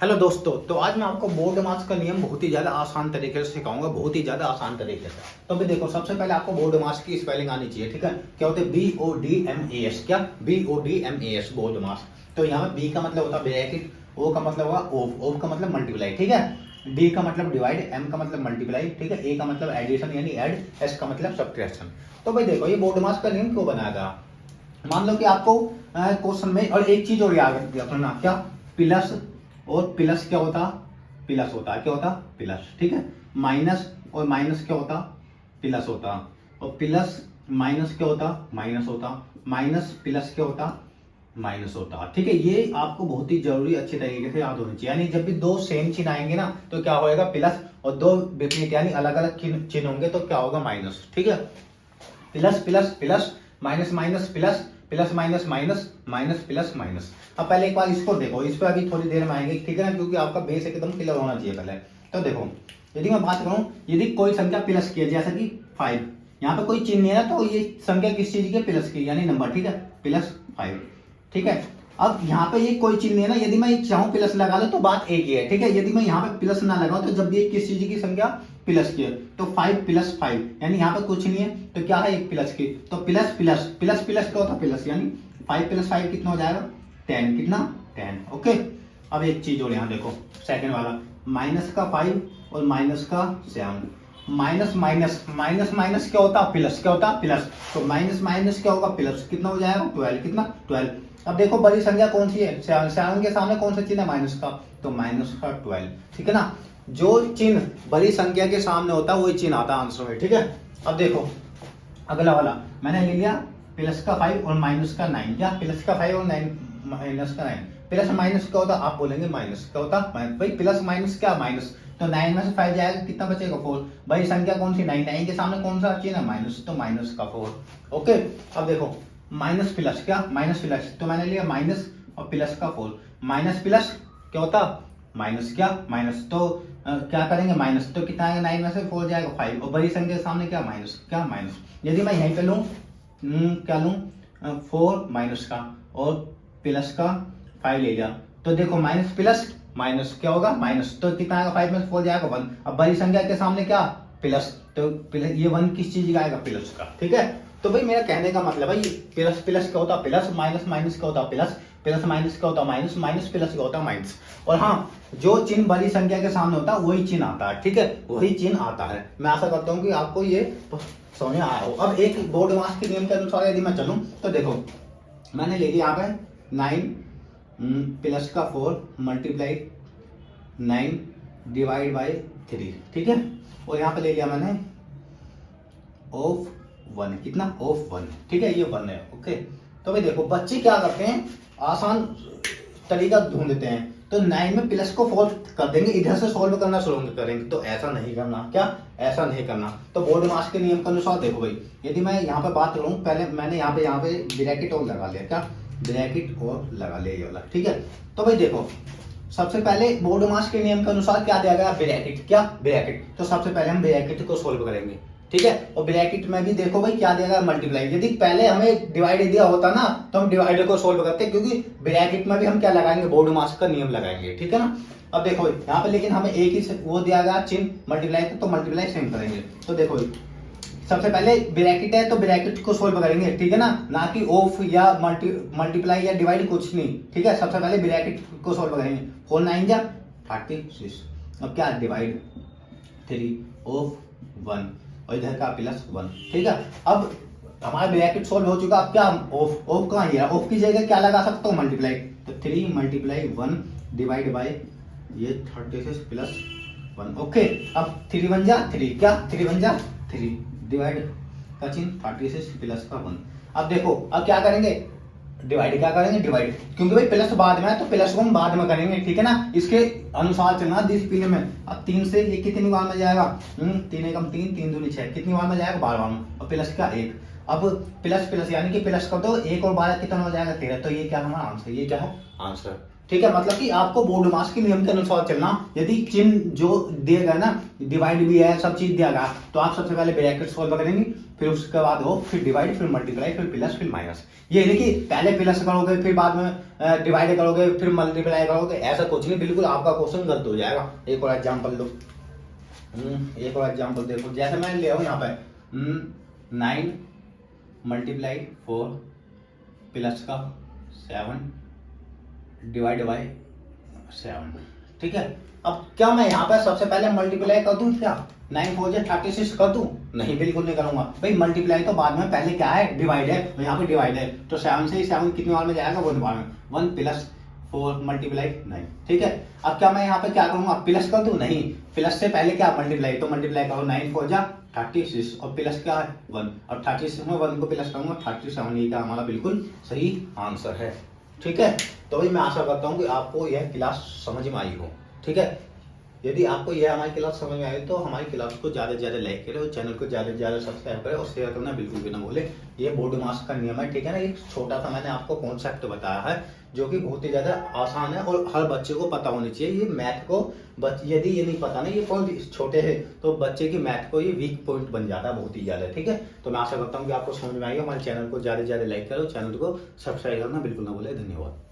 Hello दोस्तों, तो आज मैं आपको बोर्ड मास का नियम बहुत ही ज़्यादा आसान तरीके से सिखाऊंगा, बहुत ही ज़्यादा आसान तरीके से। तो भी देखो, सबसे पहले आपको बोर्ड मास की स्पेलिंग आनी चाहिए। ठीक है, क्या होते हैं BODMAS, क्या BODMAS बोर्ड मास। तो यहाँ पे बी का मतलब होता है ब्रैकेट, ओ का मतलब होगा ओफ, ओफ का मतलब मल्टीप्लाई, ठीक है, डी का मतलब डिवाइड, एम का मतलब मल्टीप्लाई, ठीक है, ए का मतलब एडिशन यानी ऐड, एस का मतलब सब्ट्रैक्शन। तो भाई देखो, ये बोर्ड मास का नियम क्यों बनाया गया। मान लो कि आपको क्वेश्चन में और एक चीज और याद रखना, क्या, प्लस, और प्लस क्या होता, प्लस होता है, क्या होता, प्लस, ठीक है, माइनस और माइनस क्या होता, प्लस होता, और प्लस माइनस क्या होता, माइनस होता, माइनस प्लस क्या होता, माइनस होता। ठीक है, ये आपको बहुत ही जरूरी अच्छे तरीके से याद होनी चाहिए। यानी जब भी दो सेम चिन्ह आएंगे ना, तो क्या होएगा प्लस, और दो विपरीत यानी अलग अलग चिन्ह होंगे तो क्या होगा माइनस। ठीक है, plus plus plus, minus minus plus, plus minus minus, minus plus minus. अब पहले एक बार इसको देखो, इस पर अभी थोड़ी देर में आएंगे, ठीक है ना, क्योंकि आपका बेस एकदम क्लियर होना चाहिए पहले। तो देखो, यदि मैं बात करूं, यदि कोई संख्या प्लस की है, जैसे कि 5, यहाँ पे कोई चिन्ह नहीं है ना, तो ये संख्या किस चीज की है, प्लस की, यानी नंबर, ठीक है, +5, ठीक है। अब यहाँ पे ये कोई चिन्ह नहीं है ना, यदि मैं चाहूँ प्लस लगा लो तो बात एक ही है, ठीक है। यदि मैं यहाँ पे प्लस ना लगाऊं तो जब ये किस चीज की संख्या, प्लस की है, तो 5 + 5 यानी यहाँ पे कुछ नहीं है, तो क्या है, एक प्लस की, तो प्लस प्लस प्लस प्लस क्या होता है, प्लस, यानी 5 + 5 कितना हो जाएगा, 10, कितना, 10, ओके। अब एक चीज और यहाँ देखो, सेकंड वाला, माइनस का 5 और माइनस का 7, माइनस माइनस माइनस माइनस क्या होता है, प्लस, क्या होता है, प्लस, तो माइनस माइनस क्या होगा, प्लस, कितना हो जाएगा, 12, कितना, 12। अब देखो बड़ी संख्या कौन सी है, 7, 7 के सामने कौन सा चिन्ह है, माइनस का, तो माइनस का 12, ठीक है ना। जो चिन्ह बड़ी संख्या के सामने होता है वही चिन्ह आता है आंसर में, ठीक है। अब देखो अगला वाला, मैंने ले लिया प्लस का 5 और माइनस का 9, क्या, प्लस का 5 और 9 माइनस का 9, प्लस माइनस क्या होता, आप बोलेंगे माइनस, क्या होता, भाई प्लस माइनस क्या, माइनस, तो 9 में से 5 जाएगा, कितना बचेगा, 4। भाई संख्या कौन सी, 9, 9 के सामने कौन सा चिन्ह है, माइनस, तो माइनस का 4, ओके। अब देखो माइनस प्लस, क्या, माइनस प्लस, तो मैंने लिया माइनस और प्लस का 4, माइनस प्लस क्या होता, माइनस, क्या, माइनस, तो क्या करेंगे, माइनस, तो कितना आएगा, 9 में से 4 जाएगा 5, और बड़ी संख्या के सामने क्या, माइनस, क्या, माइनस। यदि मैं यहीं पे लूँ, क्या लूँ, 4 माइनस का और प्लस का 5 ले लिया, तो देखो माइनस प्लस माइनस क्या होगा, माइनस, तो कितना आएगा, 5 में से 4 जाएगा 1, अब बड़ी संख्या के सामने क्या, प्लस, तो प्लस, ये 1 किस चीज का आएगा, प्लस का, ठीक है। तो भाई मेरा कहने का मतलब है, प्लस प्लस क्या होता है, प्लस, माइनस माइनस क्या होता है, प्लस, प्लस माइनस क्या होता है, माइनस, माइनस प्लस क्या होता है, माइनस। और हाँ, जो चिन्ह बड़ी संख्या के सामने होता है वही चिन्ह आता है, ठीक है, वही चिन्ह आता है। मैं आशा करता हूँ कि आपको ये समझ में आया हो। अब एक बोर्ड मास के नियम के अनुसार यदि मैं चलूँ, तो देखो मैंने ले लिया यहाँ पे 9 प्लस का 4 मल्टीप्लाई 9 डिवाइड बाई 3, ठीक है, और यहाँ पे ले लिया मैंने ऑफ 1, कितना, ऑफ 1, ठीक है, ये 1 है, ओके। तो भाई देखो बच्चे क्या करते हैं, आसान तरीका ढूंढते हैं, तो 9 में प्लस को 4 कर देंगे, इधर से सॉल्व करना शुरू करेंगे, तो ऐसा नहीं करना, क्या, ऐसा नहीं करना। तो बोर्ड मास के नियम के अनुसार देखो भाई, यदि मैं यहाँ पे बात करूँ, पहले मैंने यहाँ पे ब्रैकेट और लगा लिया, क्या, ब्रैकेट और लगा लिया ये वाला, ठीक है। तो भाई देखो सबसे पहले बोर्ड मास के नियम के अनुसार क्या दिया गया, ब्रैकेट, क्या, ब्रैकेट, तो सबसे पहले हम ब्रैकेट को सोल्व करेंगे, ठीक है। और ब्रैकेट में भी देखो भाई क्या दिया गया, मल्टीप्लाई। यदि पहले हमें डिवाइड दिया होता ना, तो हम डिवाइडर को सोल्व करते, क्योंकि ब्रैकेट में भी हम क्या लगाएंगे, बोर्ड मास का नियम लगाएंगे, ठीक है ना। अब देखो यहाँ पे लेकिन हमें एक ही वो दिया गया चिन्ह मल्टीप्लाई, तो मल्टीप्लाई सेम करेंगे। तो देखो सबसे पहले ब्रैकेट है तो ब्रैकेट को सोल्व करेंगे, ठीक है ना कि ऑफ या मल्टीप्लाई या डिवाइड कुछ नहीं, ठीक है। सबसे पहले ब्रैकेट को सोल्व करेंगे, 4 9 जा 36, अब क्या, डिवाइड 3 ऑफ 1 और इधर का +1, ठीक है। अब हमारा ब्रैकेट सोल्व हो चुका, अब क्या, ऑफ, ऑफ कहाँ है, ऑफ की जगह क्या लगा सकता हूँ, मल्टीप्लाई, तो 3 × 1 डिवाइड बाई ये 36 + 1, ओके। अब 3 1 जा 3, क्या, 3 1 जा 3, डिवाइड का चिन्ह 36 प्लस का 1। अब देखो अब क्या करेंगे, डिवाइड, क्या करेंगे, डिवाइड, क्योंकि भाई प्लस बाद में है तो प्लस को हम बाद में करेंगे, ठीक है ना, इसके अनुसार चलना डिसिप्लिन में। अब 3 से ये कितनी बार में जाएगा, 3 एकम 3 3 दूनी 6, कितनी बार में जाएगा, 12 बार में, और प्लस का 1। अब प्लस प्लस यानी कि प्लस कर दो, 1 और 12 कितना हो जाएगा, 13, तो ये क्या हमारा आंसर, ये क्या है आंसर, ठीक है, मतलब कि आपको बोर्ड मास के नियम के अनुसार चलना। यदि चिन्ह जो दिए गए ना, डिवाइड भी है, सब चीज दिया गया, तो आप सबसे पहले ब्रैकेट सॉल्व करेंगे, फिर उसके बाद हो, फिर डिवाइड, फिर मल्टीप्लाई, फिर प्लस, फिर माइनस। ये नहीं कि पहले प्लस करोगे फिर बाद में डिवाइड करोगे फिर मल्टीप्लाई करोगे, ऐसा कुछ नहीं, बिल्कुल आपका क्वेश्चन गलत हो जाएगा। एक और एग्जाम्पल लो, एक और एग्जाम्पल देखो, जैसे मैं ले आऊँ यहाँ पे 9 मल्टीप्लाई 4 प्लस का 7 डिवाइड बाई 7, ठीक है। अब क्या मैं यहाँ पे सबसे पहले मल्टीप्लाई कर दूं, क्या 9 4 जा 36 कर दूं? नहीं, बिल्कुल नहीं करूंगा भाई। मल्टीप्लाई तो बाद में, पहले क्या है, डिवाइड है, तो यहाँ पे डिवाइड है, तो 7 से ही 7 कितनी बार में जाएगा, 1 बार में। 1 प्लस 4 मल्टीप्लाई 9, ठीक है। अब क्या मैं यहाँ पे क्या करूंगा, प्लस कर दूं? नहीं, प्लस से पहले क्या मल्टीप्लाई, तो मल्टीप्लाई करो, 9 4 जा 36 और प्लस क्या है 1, और 36 में 1 को प्लस करूंगा 37, ये क्या हमारा बिल्कुल सही आंसर है, ठीक है। तो भाई मैं आशा करता हूँ कि आपको यह क्लास समझ में आई हो, ठीक है। यदि आपको यह हमारी क्लास समझ में आई तो हमारी क्लास को ज़्यादा से ज़्यादा लाइक करें और चैनल को ज़्यादा से ज़्यादा सब्सक्राइब करें और शेयर करना बिल्कुल भी ना भूलें। ये बोर्ड मास का नियम है, ठीक है ना। एक छोटा सा मैंने आपको कॉन्सेप्ट बताया है जो कि बहुत ही ज़्यादा आसान है और हर बच्चे को पता होनी चाहिए। ये मैथ को यदि ये नहीं पता ना, ये पॉइंट छोटे हैं, तो बच्चे की मैथ को ये वीक पॉइंट बन जाता है बहुत ही ज़्यादा, ठीक है। तो मैं आशा करता हूँ कि आपको समझ में आएगा। हमारे चैनल को ज़्यादा से ज़्यादा लाइक करो, चैनल को सब्सक्राइब करना बिल्कुल ना भूलें। धन्यवाद।